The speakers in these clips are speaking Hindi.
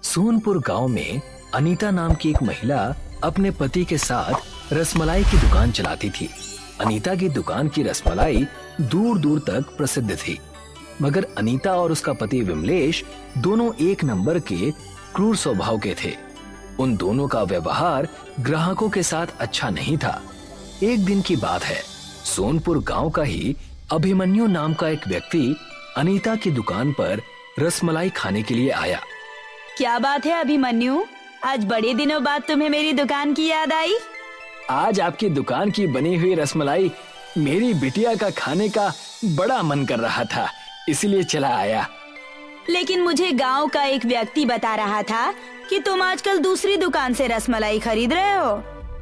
सोनपुर गांव में अनीता नाम की एक महिला अपने पति के साथ रसमलाई की दुकान चलाती थी। अनीता की दुकान की रसमलाई दूर दूर तक प्रसिद्ध थी, मगर अनीता और उसका पति विमलेश दोनों एक नंबर के क्रूर स्वभाव के थे। उन दोनों का व्यवहार ग्राहकों के साथ अच्छा नहीं था। एक दिन की बात है, सोनपुर गांव का ही अभिमन्यु नाम का एक व्यक्ति अनीता की दुकान पर रसमलाई खाने के लिए आया। क्या बात है अभिमन्यु, आज बड़े दिनों बाद तुम्हें मेरी दुकान की याद आई? आज आपकी दुकान की बनी हुई रसमलाई मेरी बिटिया का खाने का बड़ा मन कर रहा था, इसीलिए चला आया। लेकिन मुझे गांव का एक व्यक्ति बता रहा था कि तुम आजकल दूसरी दुकान से रसमलाई खरीद रहे हो।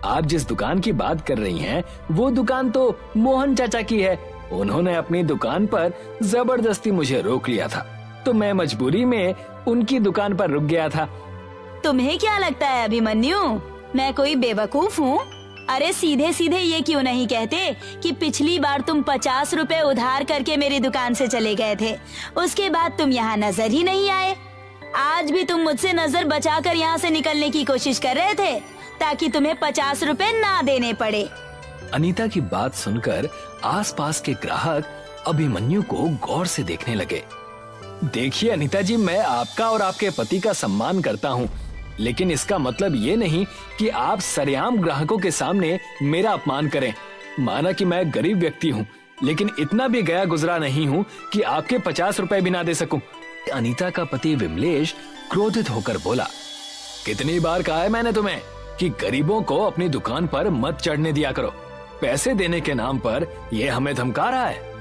आप जिस दुकान की बात कर रही हैं, वो दुकान तो मोहन चाचा की है। उन्होंने अपनी दुकान पर जबरदस्ती मुझे रोक लिया था, तो मैं मजबूरी में उनकी दुकान पर रुक गया था। तुम्हें क्या लगता है अभिमन्यु, मैं कोई बेवकूफ हूँ? अरे सीधे सीधे ये क्यों नहीं कहते कि पिछली बार तुम 50 रुपए उधार करके मेरी दुकान से चले गए थे, उसके बाद तुम यहाँ नजर ही नहीं आए। आज भी तुम मुझसे नजर बचाकर यहाँ से निकलने की कोशिश कर रहे थे ताकि तुम्हें 50 रुपए ना देने पड़े। अनीता की बात सुनकर आसपास के ग्राहक अभिमन्यु को गौर से देखने लगे। देखिए अनीता जी, मैं आपका और आपके पति का सम्मान करता हूँ, लेकिन इसका मतलब ये नहीं कि आप सरेआम ग्राहकों के सामने मेरा अपमान करें। माना कि मैं गरीब व्यक्ति हूँ, लेकिन इतना भी गया गुजरा नहीं हूँ कि आपके 50 रुपए भी ना दे सकूं। अनीता का पति विमलेश क्रोधित होकर बोला, कितनी बार कहा है मैंने तुम्हें कि गरीबों को अपनी दुकान पर मत चढ़ने दिया करो। पैसे देने के नाम पर ये हमें धमका रहा है।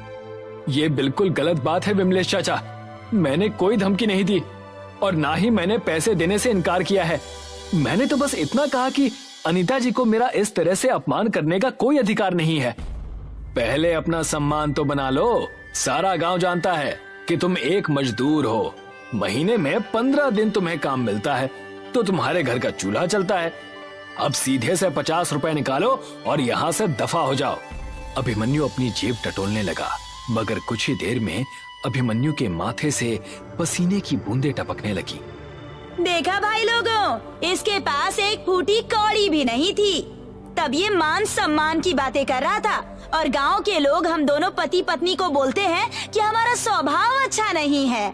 ये बिल्कुल गलत बात है विमलेश चाचा, मैंने कोई धमकी नहीं दी और ना ही मैंने पैसे देने से इनकार किया है। मैंने तो बस इतना कहा कि अनीता जी को मेरा इस तरह से अपमान करने का कोई अधिकार नहीं है। पहले अपना सम्मान तो बना लो। सारा गांव जानता है कि तुम एक मजदूर हो। महीने में 15 दिन तुम्हें काम मिलता है, तो तुम्हारे घर का चूल्हा चलता है। अब सीधे से 50 रुपए निकालो और यहाँ से दफा हो जाओ। अभिमन्यु अपनी जेब टटोलने लगा, मगर कुछ ही देर में अभिमन्यु के माथे से पसीने की बूंदें टपकने लगी। देखा भाई लोगों, इसके पास एक फूटी कौड़ी भी नहीं थी, तब ये मान सम्मान की बातें कर रहा था। और गांव के लोग हम दोनों पति पत्नी को बोलते हैं कि हमारा स्वभाव अच्छा नहीं है।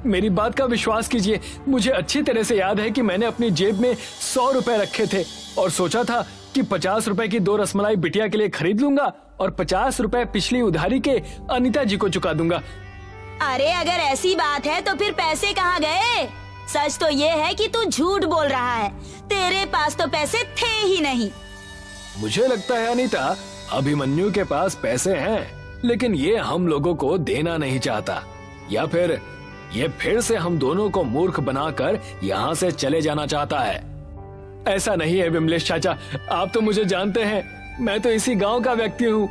मेरी बात का विश्वास कीजिए, मुझे अच्छी तरह से याद है कि मैंने अपनी जेब में 100 रुपए रखे थे और सोचा था कि 50 रुपए की 2 रसमलाई बिटिया के लिए खरीद लूंगा और 50 रुपए पिछली उधारी के अनीता जी को चुका दूंगा। अरे अगर ऐसी बात है तो फिर पैसे कहाँ गए? सच तो ये है कि तू झूठ बोल रहा है, तेरे पास तो पैसे थे ही नहीं। मुझे लगता है अनीता, अभिमन्यु के पास पैसे हैं, लेकिन ये हम लोगों को देना नहीं चाहता, या फिर ये फिर से हम दोनों को मूर्ख बनाकर यहाँ से चले जाना चाहता है। ऐसा नहीं है विमलेश चाचा, आप तो मुझे जानते हैं, मैं तो इसी गांव का व्यक्ति हूँ।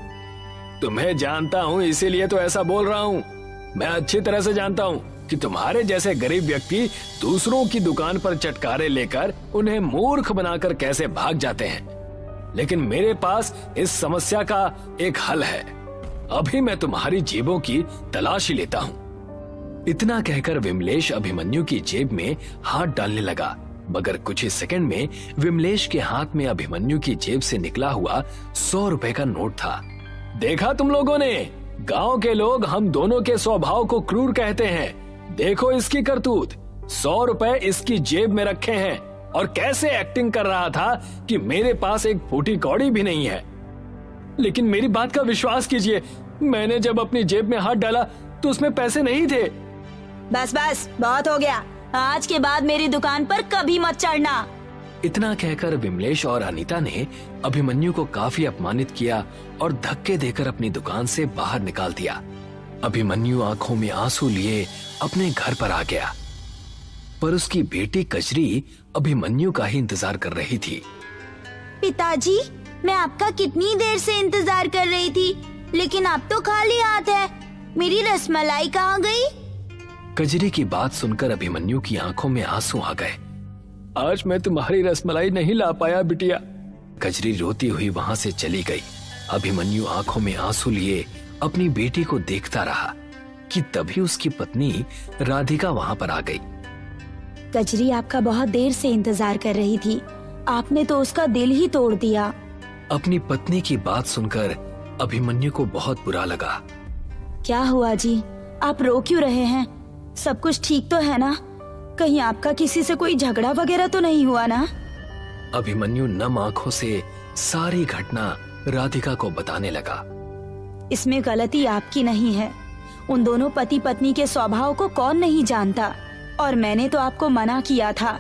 तुम्हें जानता हूँ इसीलिए तो ऐसा बोल रहा हूँ। मैं अच्छी तरह से जानता हूँ कि तुम्हारे जैसे गरीब व्यक्ति दूसरों की दुकान पर चटकारे लेकर उन्हें मूर्ख बनाकर कैसे भाग जाते हैं, लेकिन मेरे पास इस समस्या का एक हल है। अभी मैं तुम्हारी जेबों की तलाशी लेता हूँ। इतना कहकर विमलेश अभिमन्यु की जेब में हाथ डालने लगा, मगर कुछ ही सेकंड में विमलेश के हाथ में अभिमन्यु की जेब से निकला हुआ 100 रुपए का नोट था। देखा तुम लोगों ने, गांव के लोग हम दोनों के स्वभाव को क्रूर कहते हैं। देखो इसकी करतूत, 100 रुपए इसकी जेब में रखे हैं और कैसे एक्टिंग कर रहा था कि मेरे पास एक फूटी कौड़ी भी नहीं है। लेकिन मेरी बात का विश्वास कीजिए, मैंने जब अपनी जेब में हाथ डाला तो उसमें पैसे नहीं थे। बस बस, बहुत हो गया। आज के बाद मेरी दुकान पर कभी मत चढ़ना। इतना कहकर विमलेश और अनीता ने अभिमन्यु को काफी अपमानित किया और धक्के देकर अपनी दुकान से बाहर निकाल दिया। अभिमन्यु आंखों में आंसू लिए अपने घर पर आ गया, पर उसकी बेटी कजरी अभिमन्यु का ही इंतजार कर रही थी। पिताजी, मैं आपका कितनी देर से इंतजार कर रही थी, लेकिन आप तो खाली हाथ है। मेरी रसमलाई कहाँ गई? कजरी की बात सुनकर अभिमन्यु की आंखों में आंसू आ गए। आज मैं तुम्हारी रसमलाई नहीं ला पाया बिटिया। कजरी रोती हुई वहां से चली गई। अभिमन्यु आंखों में आंसू लिए अपनी बेटी को देखता रहा कि तभी उसकी पत्नी राधिका वहां पर आ गई। कजरी आपका बहुत देर से इंतजार कर रही थी, आपने तो उसका दिल ही तोड़ दिया। अपनी पत्नी की बात सुनकर अभिमन्यु को बहुत बुरा लगा। क्या हुआ जी, आप रो क्यों रहे हैं? सब कुछ ठीक तो है ना? कहीं आपका किसी से कोई झगड़ा वगैरह तो नहीं हुआ ना? अभिमन्यु नम आंखों से सारी घटना राधिका को बताने लगा। इसमें गलती आपकी नहीं है। उन दोनों पति पत्नी के स्वभाव को कौन नहीं जानता, और मैंने तो आपको मना किया था।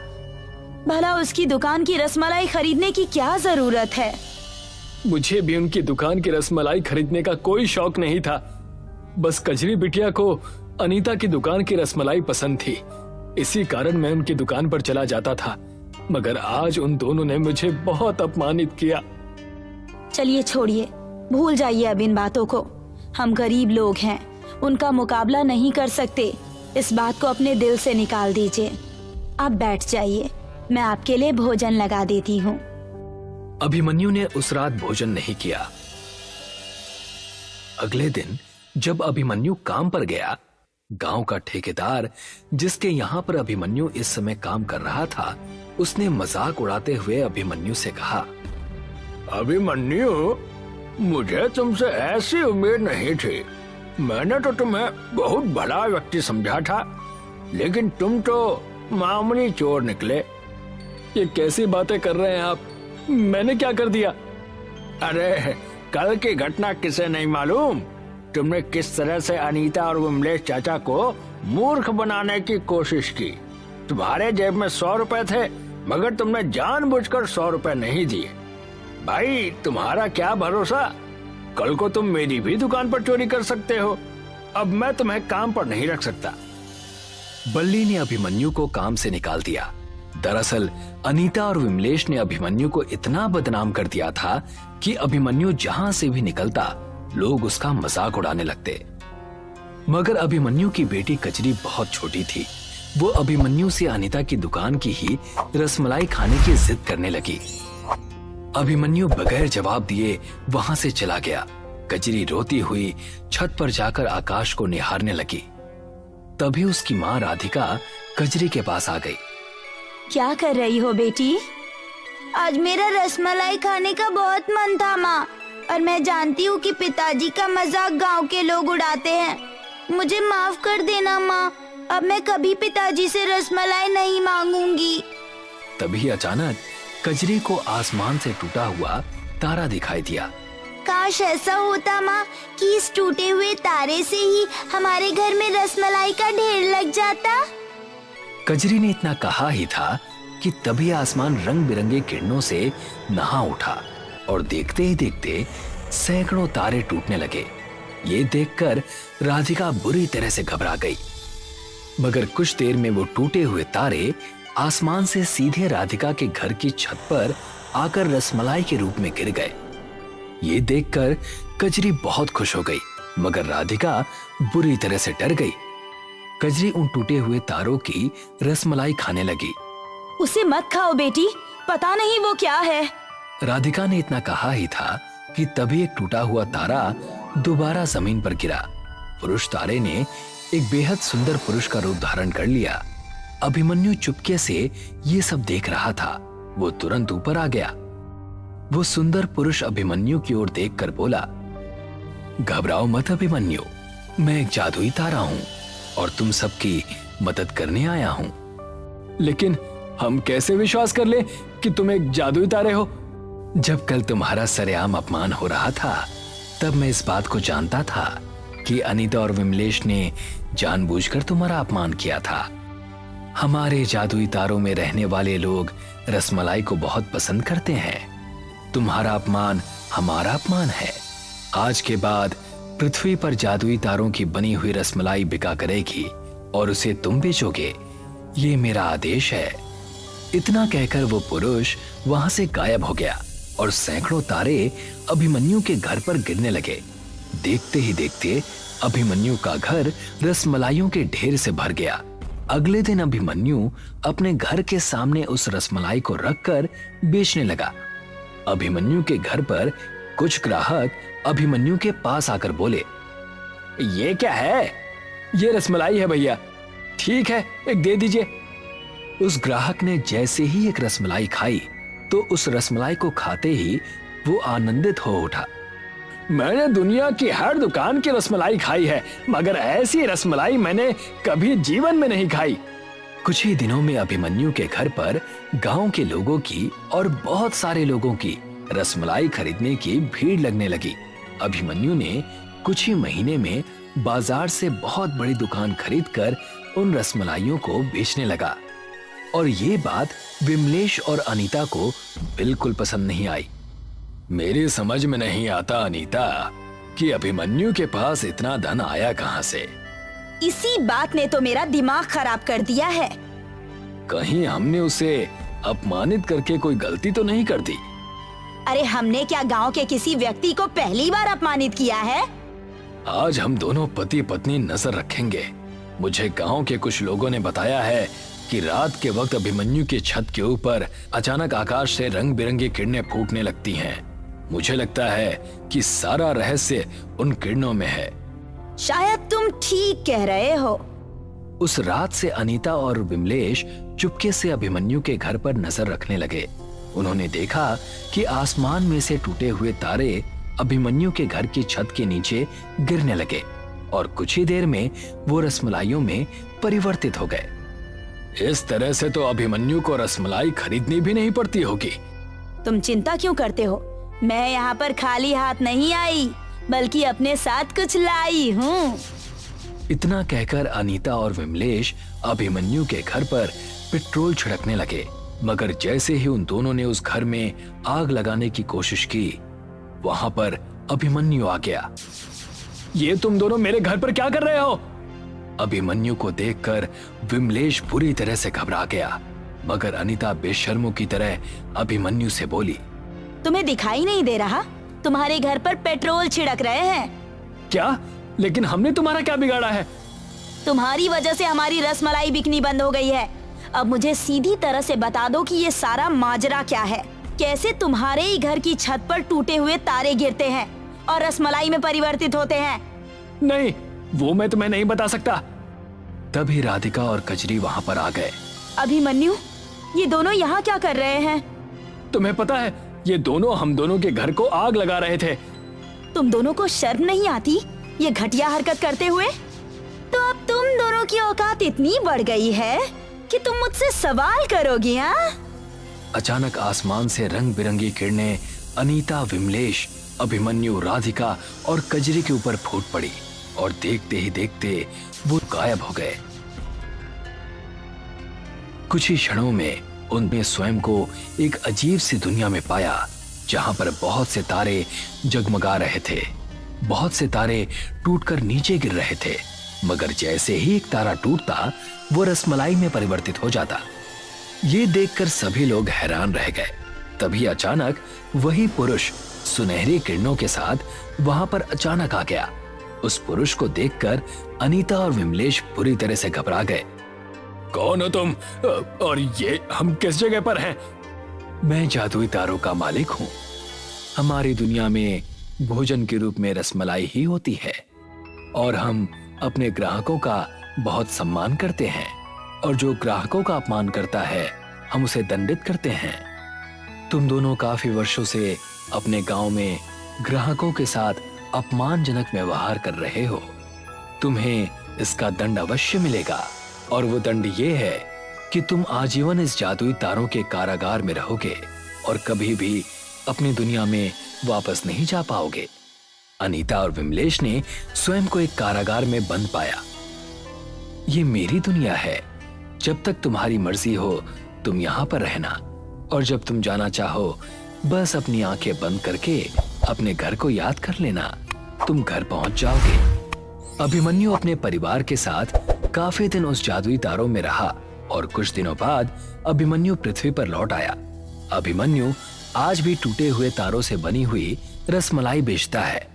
भला उसकी दुकान की रसमलाई खरीदने की क्या जरूरत है? मुझे भी उनकी दुकान की रसमलाई खरीदने का कोई शौक नहीं था। बस कजरी बिटिया को अनीता की दुकान की रसमलाई पसंद थी, इसी कारण मैं उनकी दुकान पर चला जाता था। मगर आज उन दोनों ने मुझे बहुत अपमानित किया। चलिए छोड़िए, भूल जाइए अब इन बातों को। हम गरीब लोग हैं, उनका मुकाबला नहीं कर सकते। इस बात को अपने दिल से निकाल दीजिए। आप बैठ जाइए, मैं आपके लिए भोजन लगा देती हूँ। अभिमन्यु ने उस रात भोजन नहीं किया। अगले दिन जब अभिमन्यु काम पर गया, गांव का ठेकेदार जिसके यहाँ पर अभिमन्यु इस समय काम कर रहा था, उसने मजाक उड़ाते हुए अभिमन्यु से कहा, अभिमन्यु, मुझे तुमसे ऐसी उम्मीद नहीं थी। मैंने तो तुम्हें बहुत भला व्यक्ति समझा था, लेकिन तुम तो मामूली चोर निकले। ये कैसी बातें कर रहे हैं आप? मैंने क्या कर दिया? अरे कल की घटना किसे नहीं मालूम? तुमने किस तरह से अनीता और विमलेश चाचा को मूर्ख बनाने की कोशिश की। तुम्हारे जेब में 100 रुपए थे, मगर तुमने जानबूझकर 100 रुपए नहीं दिए। भाई, तुम्हारा क्या भरोसा? कल को तुम मेरी भी दुकान पर चोरी कर सकते हो। अब मैं तुम्हें काम पर नहीं रख सकता। बल्ली ने अभिमन्यु को काम से निकाल दिया। दरअसल अनीता और विमलेश ने अभिमन्यु को इतना बदनाम कर दिया था कि अभिमन्यु जहां से भी निकलता, लोग उसका मजाक उड़ाने लगते। मगर अभिमन्यु की बेटी कजरी बहुत छोटी थी। वो अभिमन्यु से अनीता की दुकान की ही रसमलाई खाने की जिद करने लगी। अभिमन्यु बगैर जवाब दिए वहां से चला गया। कजरी रोती हुई छत पर जाकर आकाश को निहारने लगी। तभी उसकी माँ राधिका कजरी के पास आ गई। क्या कर रही हो बेटी? आज मेरा रसमलाई खाने का बहुत मन था माँ, और मैं जानती हूँ कि पिताजी का मजाक गांव के लोग उड़ाते हैं। मुझे माफ कर देना माँ, अब मैं कभी पिताजी से रसमलाई नहीं मांगूंगी। तभी अचानक कजरी को आसमान से टूटा हुआ तारा दिखाई दिया। काश ऐसा होता माँ कि इस टूटे हुए तारे से ही हमारे घर में रसमलाई का ढेर लग जाता। कजरी ने इतना कहा ही था कि तभी आसमान रंग बिरंगे किरणों से नहा उठा और देखते ही देखते सैकड़ों तारे टूटने लगे। ये देखकर राधिका बुरी तरह से घबरा गई। मगर कुछ देर में वो टूटे हुए तारे आसमान से सीधे राधिका के घर की छत पर आकर रसमलाई के रूप में गिर गए। ये देखकर कजरी बहुत खुश हो गई, मगर राधिका बुरी तरह से डर गई। कजरी उन टूटे हुए तारों की रसमलाई खाने लगी। उसे मत खाओ बेटी, पता नहीं वो क्या है। राधिका ने इतना कहा ही था कि तभी एक टूटा हुआ तारा दोबारा जमीन पर गिरा। पुरुष तारे ने एक बेहद सुंदर पुरुष का रूप धारण कर लिया। अभिमन्यु चुपके से ये सब देख रहा था। वो तुरंत ऊपर आ गया। वो सुंदर पुरुष अभिमन्यु की ओर देखकर बोला, घबराओ मत अभिमन्यु, मैं एक जादुई तारा हूं और तुम सबकी मदद करने आया हूं। लेकिन हम कैसे विश्वास कर ले कि तुम एक जादुई तारे हो? जब कल तुम्हारा सरेआम अपमान हो रहा था, तब मैं इस बात को जानता था कि अनीता और विमलेश ने जानबूझकर तुम्हारा अपमान किया था। हमारे जादुई तारों में रहने वाले लोग रसमलाई को बहुत पसंद करते हैं। तुम्हारा अपमान हमारा अपमान है। आज के बाद पृथ्वी पर जादुई तारों की बनी हुई रसमलाई बिका करेगी और उसे तुम बेचोगे। ये मेरा आदेश है। इतना कहकर वो पुरुष वहां से गायब हो गया और सैकड़ों तारे अभिमन्यु के घर पर गिरने लगे। देखते ही देखते अभिमन्यु का घर रसमलाइयों के ढेर से भर गया। अगले दिन अभिमन्यु अपने घर के सामने उस रसमलाई को रखकर बेचने लगा। अभिमन्यु के घर पर कुछ ग्राहक अभिमन्यु के पास आकर बोले, ये क्या है? ये रसमलाई है भैया। ठीक है, एक दे दीजिए। उस ग्राहक ने जैसे ही एक रसमलाई खाई तो उस रसमलाई को खाते ही वो आनंदित हो उठा। मैंने दुनिया की हर दुकान की रसमलाई खाई है, मगर ऐसी रसमलाई मैंने कभी जीवन में नहीं खाई। कुछ ही दिनों में अभिमन्यु के घर पर गांव के लोगों की और बहुत सारे लोगों की रसमलाई खरीदने की भीड़ लगने लगी। अभिमन्यु ने कुछ ही महीने में बाजार से बहुत बड़ी दुकान खरीदकर उन रसमलाइयों को बेचने लगा। और ये बात विमलेश और अनीता को बिल्कुल पसंद नहीं आई। मेरी समझ में नहीं आता अनीता कि अभिमन्यु के पास इतना धन आया कहां से। इसी बात ने तो मेरा दिमाग खराब कर दिया है। कहीं हमने उसे अपमानित करके कोई गलती तो नहीं कर दी? अरे हमने क्या गांव के किसी व्यक्ति को पहली बार अपमानित किया है? आज हम दोनों पति पत्नी नजर रखेंगे। मुझे गांव के कुछ लोगों ने बताया है कि रात के वक्त अभिमन्यु की छत के ऊपर अचानक आकाश से रंग बिरंगी किरणें फूटने लगती हैं। मुझे लगता है कि सारा रहस्य उन किरणों में है। शायद तुम ठीक कह रहे हो। उस रात से अनीता और विमलेश चुपके से अभिमन्यु के घर पर नजर रखने लगे। उन्होंने देखा कि आसमान में से टूटे हुए तारे अभिमन्यु के घर की छत के नीचे गिरने लगे और कुछ ही देर में वो रसमलाइयों में परिवर्तित हो गए। इस तरह से तो अभिमन्यु को रसमलाई खरीदनी भी नहीं पड़ती होगी। तुम चिंता क्यों करते हो? मैं यहाँ पर खाली हाथ नहीं आई, बल्कि अपने साथ कुछ लाई हूँ। इतना कहकर अनीता और विमलेश अभिमन्यु के घर पर पेट्रोल छिड़कने लगे, मगर जैसे ही उन दोनों ने उस घर में आग लगाने की कोशिश की, वहां पर अभिमन्यु आ गया। ये तुम दोनों मेरे घर पर क्या कर रहे हो? अभिमन्यु को देखकर विमलेश बुरी तरह से घबरा गया, मगर अनीता बेशर्मों की तरह अभिमन्यु से बोली, तुम्हें दिखाई नहीं दे रहा? तुम्हारे घर पर पेट्रोल छिड़क रहे हैं। क्या? लेकिन हमने तुम्हारा क्या बिगाड़ा है? तुम्हारी वजह से हमारी रसमलाई बिकनी बंद हो गई है। अब मुझे सीधी तरह से बता दो कि ये सारा माजरा क्या है। कैसे तुम्हारे ही घर की छत पर टूटे हुए तारे गिरते हैं और रसमलाई में परिवर्तित होते हैं? नहीं, वो मैं तुम्हें नहीं बता सकता। तभी राधिका और कजरी वहां पर आ गए। अभिमन्यु, ये दोनों यहाँ क्या कर रहे हैं? तुम्हें पता है, ये दोनों हम दोनों के घर को आग लगा रहे थे। तुम दोनों को शर्म नहीं आती ये घटिया हरकत करते हुए? तो अब तुम दोनों की औकात इतनी बढ़ गई है कि तुम मुझसे सवाल करोगी? हाँ? अचानक आसमान से रंग बिरंगी किरणें अनीता, विमलेश, अभिमन्यु, राधिका और कजरी के ऊपर फूट पड़ी और देखते ही देखते वो गायब हो गए। कुछ ही क्षणों में उनने स्वयं को एक अजीब सी दुनिया में पाया, जहां पर बहुत से तारे जगमगा रहे थे। बहुत से तारे टूटकर नीचे गिर रहे थे, मगर जैसे ही एक तारा टूटता वो रसमलाई में परिवर्तित हो जाता। ये देखकर सभी लोग हैरान रह गए। तभी अचानक वही पुरुष सुनहरी किरणों के साथ वहां पर अचानक आ गया। उस पुरुष को देखकर अनीता और विमलेश बुरी तरह से घबरा गए। कौन हो तुम? और ये हम किस जगह पर हैं? मैं जादुई तारों का मालिक हूँ। हमारी दुनिया में भोजन के रूप में रसमलाई ही होती है और हम अपने ग्राहकों का बहुत सम्मान करते हैं, और जो ग्राहकों का अपमान करता है हम उसे दंडित करते हैं। तुम दोनों काफी वर्षों से अपने गांव में ग्राहकों के साथ अपमानजनक व्यवहार कर रहे हो। तुम्हें इसका दंड अवश्य मिलेगा, और वो दंड ये है कि तुम आजीवन इस जादुई तारों के कारागार में रहोगे और कभी भी अपनी दुनिया में वापस नहीं जा पाओगे। अनीता और विमलेश ने स्वयं को एक कारागार में बंद पाया। ये मेरी दुनिया है। जब तक तुम्हारी मर्जी हो तुम यहाँ पर रहना, और जब तुम जाना चाहो बस अपनी आंखें बंद करके अपने घर को याद कर लेना, तुम घर पहुंच जाओगे। अभिमन्यु अपने परिवार के साथ काफी दिन उस जादुई तारों में रहा और कुछ दिनों बाद अभिमन्यु पृथ्वी पर लौट आया। अभिमन्यु आज भी टूटे हुए तारों से बनी हुई रसमलाई बेचता है